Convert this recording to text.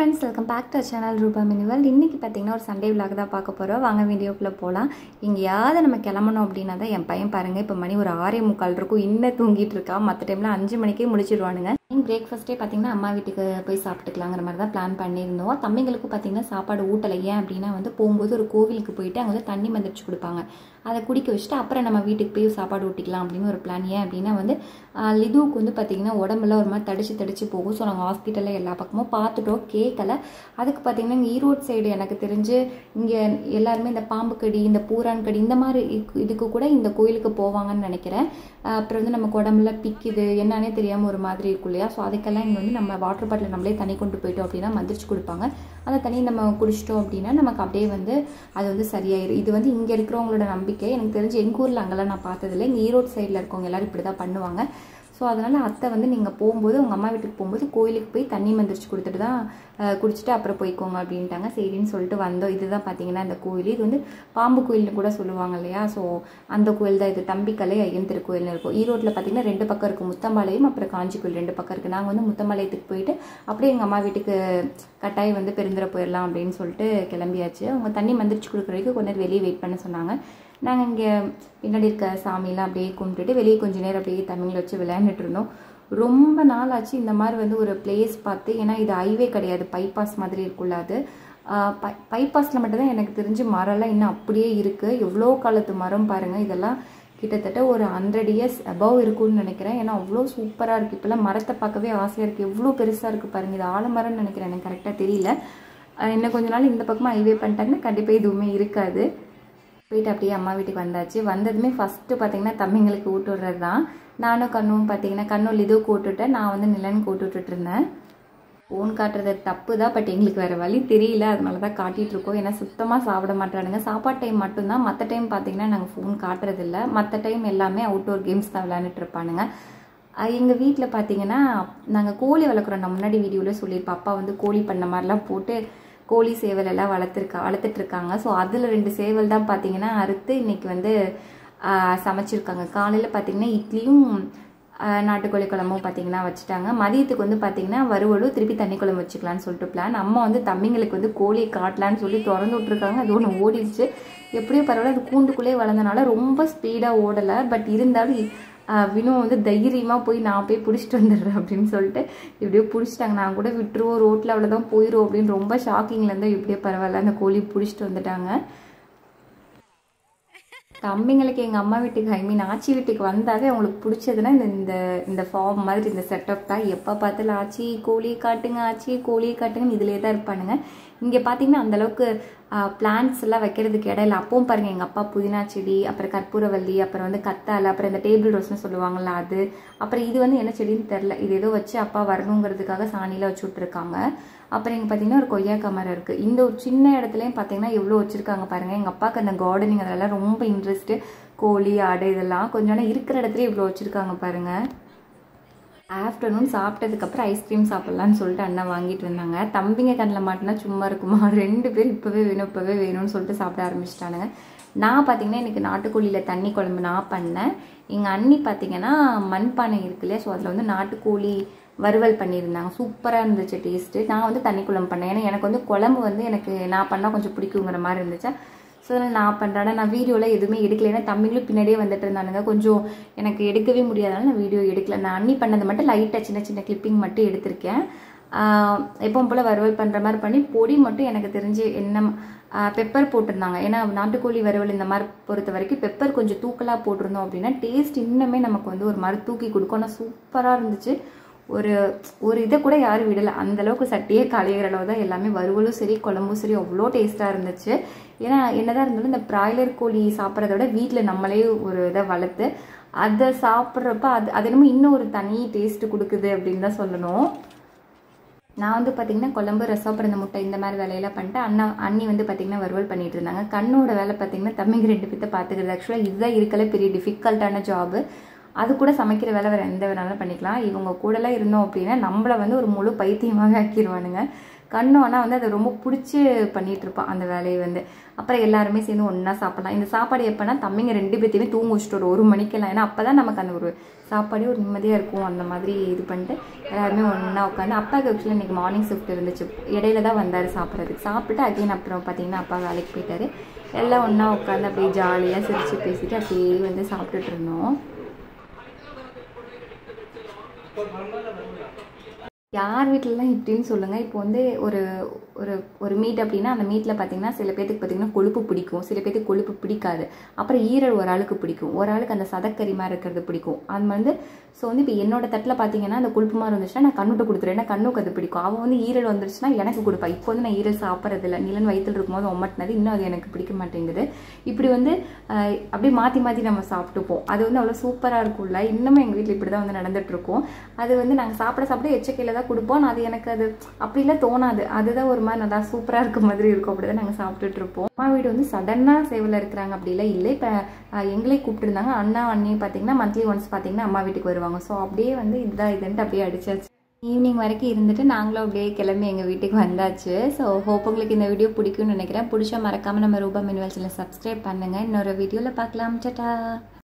friends, welcome back to our channel Rupa Mini World. இன்னைக்கு பாத்தீங்கன்னா ஒரு சண்டே vlog தான் பார்க்க போறோம். வாங்க வீடியோக்குள்ள போலாம். எங்கயாவது நம்ம கிளம்பணும் அப்படினா தான் என் பையன் பாருங்க இப்ப மணி ஒரு 6:45 இருக்கும். இன்ன தூங்கிட்டு இருக்கா. மத்த டைம்ல 5 மணிக்கே முடிச்சிடுவானுங்க. பிரேக்ஃபாஸ்டே பாத்தீங்கன்னா அம்மா வீட்டுக்கு போய் சாப்பிட்டுக்கலாம்ங்கற மாதிரி தான் பிளான் பண்ணியிருந்தோம். தம்பிங்களுக்கு பாத்தீங்கன்னா சாப்பாடு ஊட்டல ஏன் அப்படினா வந்து போகும்போது ஒரு கோவிலுக்கு போயிட்டு அங்க வந்து தண்ணி மந்திரிச்சு கொடுப்பாங்க. அதை குடிக்க வச்சுட்டு அப்புறம் நம்ம வீட்டுக்கு போய் சாப்பாடு ஊட்டிக்கலாம் அப்படின்னு ஒரு பிளான். ஏன் அப்படின்னா வந்து லிதுவுக்கு வந்து பார்த்தீங்கன்னா உடம்புல ஒரு மாதிரி தடிச்சு போகும். ஸோ நாங்கள் ஹாஸ்பிட்டலில் எல்லா பக்கமும் பார்த்துட்டோம், கேட்கல. அதுக்கு பார்த்தீங்கன்னா இங்கே ஈரோடு சைடு எனக்கு தெரிஞ்சு இங்கே எல்லாருமே இந்த பாம்பு கடி, இந்த பூரான் கடி, இந்த மாதிரி இதுக்கு கூட இந்த கோயிலுக்கு போவாங்கன்னு நினைக்கிறேன். அப்புறம் வந்து நமக்கு உடம்புல பிக்குது என்னன்னே தெரியாமல் ஒரு மாதிரி இருக்கும் இல்லையா. ஸோ அதுக்கெல்லாம் இங்கே வந்து நம்ம வாட்டர் பாட்டில் நம்மளே தண்ணி கொண்டு போயிட்டோம் அப்படின்னா மந்திரிச்சு கொடுப்பாங்க. அந்த தண்ணி நம்ம குடிச்சிட்டோம் அப்படின்னா நமக்கு அப்படியே வந்து அது வந்து சரியாயிடும். இது வந்து இங்கே இருக்கிறவங்களோட நம்பிக்கை. எனக்கு தெரிஞ்சு எங்கள் ஊரில் அங்கெல்லாம் நான் பார்த்ததில்லை. இங்கே ஈரோடு சைடில் இருக்கவங்க எல்லாரும் இப்படி தான் பண்ணுவாங்க. ஸோ அதனால் அத்தை வந்து நீங்கள் போகும்போது உங்கள் அம்மா வீட்டுக்கு போகும்போது கோயிலுக்கு போய் தண்ணி மந்திரிச்சு கொடுத்துட்டு தான் குடிச்சிட்டு அப்புறம் போய்க்கோங்க அப்படின்ட்டாங்க. சரின்னு சொல்லிட்டு வந்தோம். இதுதான் பார்த்தீங்கன்னா இந்த கோயில். இது வந்து பாம்பு கோயில்னு கூட சொல்லுவாங்க இல்லையா. ஸோ அந்த கோயில் தான் இது. தம்பிக்கலை ஐயன் திருக்கோயில்னு இருக்கும். ஈரோட்டில் பார்த்தீங்கன்னா 2 பக்கம் இருக்கும், முத்தம்பாளையம் அப்புறம் காஞ்சி கோயில் 2 பக்கம் இருக்குது. நாங்கள் வந்து முத்தம்பாளையத்துக்கு போயிட்டு அப்படியே எங்கள் அம்மா வீட்டுக்கு கட்டாயம் வந்து பெருந்துரை போயிடலாம் அப்படின்னு சொல்லிட்டு கிளம்பியாச்சு. அவங்க தண்ணி மந்திரிச்சு கொடுக்குற வரைக்கும் கொஞ்சம் நேரம் வெளியே வெயிட் பண்ண சொன்னாங்க. நாங்கள் இங்கே பின்னாடி இருக்க சாமியெல்லாம் அப்படியே கும்பிட்டுட்டு வெளியே கொஞ்சம் நேரம் அப்படியே தண்ணியில் வச்சு விளையாண்டுட்டு இருந்தோம். ரொம்ப நாள் ஆச்சு இந்த மாதிரி வந்து ஒரு பிளேஸ் பார்த்து. ஏன்னா இது ஹைவே கிடையாது, பைபாஸ் மாதிரி இருக்குல்ல. அது பைபாஸில் மட்டும்தான் எனக்கு தெரிஞ்சு மரம்லாம் இன்னும் அப்படியே இருக்குது. எவ்வளோ காலத்து மரம் பாருங்கள். இதெல்லாம் கிட்டத்தட்ட ஒரு 100 years அபவ் இருக்கும்னு நினைக்கிறேன். ஏன்னா அவ்வளோ சூப்பராக இருக்குது. இப்போல்லாம் மரத்தை பார்க்கவே ஆசையாக இருக்குது. எவ்வளோ பெருசாக இருக்குது பாருங்கள். இது ஆலமரம்னு நினைக்கிறேன், எனக்கு கரெக்டாக தெரியல. இன்னும் கொஞ்ச நாள் இந்த பக்கமாக ஹைவே பண்ணிட்டாங்கன்னா கண்டிப்பாக எதுவுமே இருக்காது. போயிட்டு அப்படியே அம்மா வீட்டுக்கு வந்தாச்சு. வந்ததுமே ஃபஸ்ட்டு பார்த்தீங்கன்னா தம்பிங்களுக்கு ஊட்டு விடுறது தான். நானும் கண்ணும் பார்த்தீங்கன்னா கண்ணும் இதுவும் கூட்டுவிட்டேன். நான் வந்து நிலனுக்கு கூட்டுவிட்டு இருந்தேன். ஃபோன் காட்டுறது தப்பு தான், பட் எங்களுக்கு வேறு வழி தெரியல, அதனால தான் காட்டிகிட்டு இருக்கோம். ஏன்னா சுத்தமாக சாப்பிட மாட்டானுங்க. சாப்பாடு டைம் மட்டும்தான். மற்ற டைம் பார்த்தீங்கன்னா நாங்கள் ஃபோன் காட்டுறதில்ல. மற்ற டைம் எல்லாமே அவுட்டோர் கேம்ஸ் தான் விளையாண்டுட்டு இருப்பானுங்க. எங்கள் வீட்டில் பார்த்தீங்கன்னா நாங்கள் கோழி வளர்க்குறோம். நான் முன்னாடி வீடியோவில் சொல்லியிருப்பேன். அப்பா வந்து கோழி பண்ண மாதிரிலாம் போட்டு கோழி சேவல் எல்லாம் வளர்த்துட்டு இருக்காங்க. ஸோ அதில் 2 சேவல் தான் பார்த்தீங்கன்னா அறுத்து இன்னைக்கு வந்து சமைச்சிருக்காங்க. காலையில் பார்த்தீங்கன்னா இட்லியும் நாட்டுக்கோழி குழம்பும் பார்த்தீங்கன்னா வச்சுட்டாங்க. மதியத்துக்கு வந்து பார்த்தீங்கன்னா வறுவலும் திருப்பி தண்ணி குழம்பு வச்சுக்கலான்னு சொல்லிட்டு பிளான். அம்மா வந்து தம்பிங்களுக்கு வந்து கோழியை காட்டலான்னு சொல்லி திறந்து விட்ருக்காங்க. அது ஒன்று ஓடிடுச்சு. எப்படியோ பரவாயில்ல, அது கூண்டுக்குள்ளே வளர்ந்தனால ரொம்ப ஸ்பீடாக ஓடலை. பட் இருந்தாலும் வினு வந்து தைரியமாக போய் நான் போய் பிடிச்சிட்டு வந்துடுறேன் அப்படின்னு சொல்லிட்டு இப்படியோ பிடிச்சிட்டாங்க. நான் கூட விட்டுருவோம், ரோட்டில் அவ்வளோதான் போயிடும் அப்படின்னு ரொம்ப ஷாக்கிங்லேருந்து எப்படியோ பரவாயில்ல அந்த கோழி பிடிச்சிட்டு வந்துட்டாங்க. தம்பிங்களுக்கு எங்கள் அம்மா வீட்டுக்கு ஆச்சி வீட்டுக்கு வந்தாவே அவங்களுக்கு பிடிச்சதுன்னா இந்த இந்த ஃபார்ம் மாதிரி இந்த செட்டப் தான். எப்போ பார்த்தாலும் ஆச்சி கோழியை காட்டுங்க, ஆச்சி கோழியை காட்டுங்கன்னு இதிலே தான் இருப்பானுங்க. இங்கே பார்த்தீங்கன்னா அந்தளவுக்கு பிளான்ட்ஸ் எல்லாம் வைக்கிறதுக்கு இடம் இல்லை. அப்பவும் பாருங்கள் எங்கள் அப்பா புதினா செடி, அப்புறம் கற்பூரவல்லி, அப்புறம் வந்து கத்தாழை, அப்புறம் இந்த டேபிள் ரோஸ்ன்னு சொல்லுவாங்கள்ல அது, அப்புறம் இது வந்து என்ன செடின்னு தெரில, இது ஏதோ வச்சு அப்பா வரணுங்கிறதுக்காக சாணியில் வச்சு விட்ருக்காங்க. அப்புறம் இங்கே பார்த்தீங்கன்னா ஒரு கொய்யாக்கா மரம் இருக்குது. இந்த ஒரு சின்ன இடத்துலையும் பார்த்தீங்கன்னா எவ்வளோ வச்சுருக்காங்க பாருங்கள். எங்கள் அப்பாவுக்கு அந்த கார்டனிங் அதெல்லாம் ரொம்ப இன்ட்ரெஸ்ட்டு. கோழி ஆடு இதெல்லாம் கொஞ்சம் ஆனால் இருக்கிற இடத்துல இவ்வளோ வச்சுருக்காங்க பாருங்கள். ஆஃப்டர்நூன் சாப்பிட்டதுக்கப்புறம் ஐஸ்கிரீம் சாப்பிட்லான்னு சொல்லிட்டு அண்ணா வாங்கிட்டு வந்தாங்க. தம்பிங்க கண்ணில் மாட்டினா சும்மா இருக்குமா, 2 பேர் இப்போவே வேணும்னு சொல்லிட்டு சாப்பிட ஆரம்பிச்சிட்டானுங்க. நான் பார்த்தீங்கன்னா எனக்கு நாட்டுக்கோழியில் தண்ணி குழம்பு நான் பண்ணேன். எங்கள் அண்ணி பார்த்தீங்கன்னா மண்பானை இருக்கு இல்லையா, ஸோ அதில் வந்து நாட்டுக்கோழி வறுவல் பண்ணியிருந்தாங்க. சூப்பராக இருந்துச்சு டேஸ்ட்டு. நான் வந்து தண்ணி குழம்பு பண்ணேன். ஏன்னா எனக்கு வந்து குழம்பு வந்து எனக்கு நான் பண்ணால் கொஞ்சம் பிடிக்குங்கிற மாதிரி இருந்துச்சு. ஸோ அதனால் நான் பண்ணுறேன். நான் வீடியோவில் எதுவுமே எடுக்கல. ஏன்னா தம்பிங்களும் பின்னாடியே வந்துட்டு இருந்தானுங்க. கொஞ்சம் எனக்கு எடுக்கவே முடியாதனால நான் வீடியோ எடுக்கல. நான் அண்ணி பண்ணது மட்டும் லைட்டாக சின்ன கிளிப்பிங் மட்டும் எடுத்திருக்கேன். எப்பவும் போல் வறுவல் பண்ணுற மாதிரி பண்ணி பொடி மட்டும் எனக்கு தெரிஞ்சு என்ன பெப்பர் போட்டிருந்தாங்க. ஏன்னா நாட்டுக்கோழி வறுவல் இந்த மாதிரி பொறுத்த வரைக்கும் பெப்பர் கொஞ்சம் தூக்கலாக போட்டிருந்தோம் அப்படின்னா டேஸ்ட் இன்னுமே நமக்கு வந்து ஒரு மாதிரி தூக்கி கொடுக்கும். ஆனால் சூப்பராக இருந்துச்சு. ஒரு இதை கூட யாரும் விடலை. அந்தளவுக்கு சட்டியே களையிற அளவு தான் எல்லாமே. வறுவலும் சரி குழம்பும் சரி அவ்வளோ டேஸ்ட்டாக இருந்துச்சு. ஏன்னா என்னதான் இருந்தாலும் இந்த பிராய்லர் கோழி சாப்பிட்றத விட வீட்டில் நம்மளே ஒரு இதை வளர்த்து அதை சாப்பிட்றப்ப அது என்னமோ இன்னும் ஒரு தனி டேஸ்ட்டு கொடுக்குது அப்படின்னு தான் சொல்லணும். நான் வந்து பார்த்தீங்கன்னா குழம்பு ரசம் பிறந்த முட்டை இந்த மாதிரி வேலையெல்லாம் பண்ணிட்டு அண்ணி வந்து பார்த்தீங்கன்னா வறுவல் பண்ணிட்டு இருந்தாங்க. கண்ணோட வேலை பார்த்தீங்கன்னா தம்பிங்க 2 பேர்த்த பார்த்துக்கிறது. ஆக்சுவலாக இதுதான் இருக்கல பெரிய டிஃபிகல்ட்டான ஜாபு. அது கூட சமைக்கிற வேலை வேறு எந்த வேணாலும் பண்ணிக்கலாம். இவங்க கூடலாம் இருந்தோம் அப்படின்னா நம்மளை வந்து ஒரு முழு பைத்தியமாக ஆக்கிடுவானுங்க. கண்ணு ஆனால் வந்து அதை ரொம்ப பிடிச்சி பண்ணிகிட்டு இருப்பான் அந்த வேலையை வந்து. அப்புறம் எல்லாருமே சேர்ந்து ஒன்றா சாப்பிடலாம். இந்த சாப்பாடு எப்போனா தம்பிங்க 2 பேர்த்தையுமே தூங்க வச்சுட்டு ஒரு 1 மணிக்கெல்லாம், ஏன்னா அப்போ தான் நமக்கு அந்த ஒரு சாப்பாடே ஒரு நிம்மதியாக இருக்கும். அந்த மாதிரி இது பண்ணிட்டு எல்லாருமே ஒன்றா உட்காந்து, அப்பாவுக்கு ஆக்சுவலாக இன்றைக்கி மார்னிங் ஷிஃப்ட் இருந்துச்சு, இடையில தான் வந்தார் சாப்பிட்றதுக்கு. சாப்பிட்டுட்டு அகைன் அப்புறம் பார்த்தீங்கன்னா அப்பா வேலைக்கு போயிட்டார். எல்லாம் ஒன்றா உட்காந்து அப்படியே ஜாலியாக சிரித்து பேசிட்டு அப்படியே வந்து சாப்பிட்டுட்டு இருந்தோம். யார் வீட்டிலலாம் இப்படின்னு சொல்லுங்கள். இப்போ வந்து ஒரு ஒரு ஒரு மீட் அப்படின்னா அந்த மீட்டில் பார்த்தீங்கன்னா சில பேத்துக்கு பார்த்தீங்கன்னா கொழுப்பு பிடிக்கும், சில பேத்துக்கு கொழுப்பு பிடிக்காது. அப்புறம் ஈரல் ஒரு ஆளுக்கு பிடிக்கும், ஒரு ஆளுக்கு அந்த சதக்கறி மாதிரி இருக்கிறது பிடிக்கும். அது வந்து ஸோ வந்து இப்போ என்னோட தட்டில் பார்த்தீங்கன்னா அந்த கொழுப்பு மாதிரி வந்துச்சுன்னா நான் கண்ணுட்டு கொடுத்துருவேன், ஏன்னா கண்ணுக்கு அது பிடிக்கும். அவன் வந்து ஈரல் வந்துருச்சுன்னா எனக்கு கொடுப்பா. இப்போ வந்து நான் ஈரல் சாப்பிட்றதில்ல, நிலன் வயிற்றில் இருக்கும்போது ஒம்மட்டினது இன்னும் அது எனக்கு பிடிக்க மாட்டேங்குது. இப்படி வந்து அப்படியே மாற்றி மாற்றி நம்ம சாப்பிட்டுப்போம். அது வந்து அவ்வளோ சூப்பராக இருக்கும்ல. இன்னமும் எங்கள் வீட்டில் இப்படி தான் வந்து நடந்துகிட்ருக்கோம். அது வந்து நாங்கள் சாப்பிட எச்சக்கையில் தான் கொடுப்போம். அது எனக்கு அது அப்படிலாம் தோணாது. அதுதான் ஒரு மாதிரி நல்லா சூப்பராக இருக்க மாதிரி இருக்கும். அப்படிதான் நாங்கள் சாப்பிட்டுட்டு இருப்போம். அம்மா வீடு வந்து சடனாக சேவலில் இருக்கிறாங்க அப்படிலாம் இல்லை. இப்போ எங்களே கூப்பிட்டுருந்தாங்க. அண்ணா அண்ணியும் பார்த்தீங்கன்னா மந்த்லி ஒன்ஸ் பார்த்தீங்கன்னா அம்மா வீட்டுக்கு வருவாங்க. ஸோ அப்படியே வந்து இதுன்ட்டு அப்படியே அடிச்சாச்சு. ஈவினிங் வரைக்கும் இருந்துட்டு நாங்களும் அப்படியே கிளம்பி எங்கள் வீட்டுக்கு வந்தாச்சு. ஸோ ஹோப் உங்களுக்கு இந்த வீடியோ பிடிக்கும்னு நினைக்கிறேன். பிடிச்சா மறக்காமல் நம்ம ரூபா மினிவல் சேனலை சப்ஸ்கிரைப் பண்ணுங்கள். இன்னொரு வீடியோவில் பார்க்கலாம். டாடா.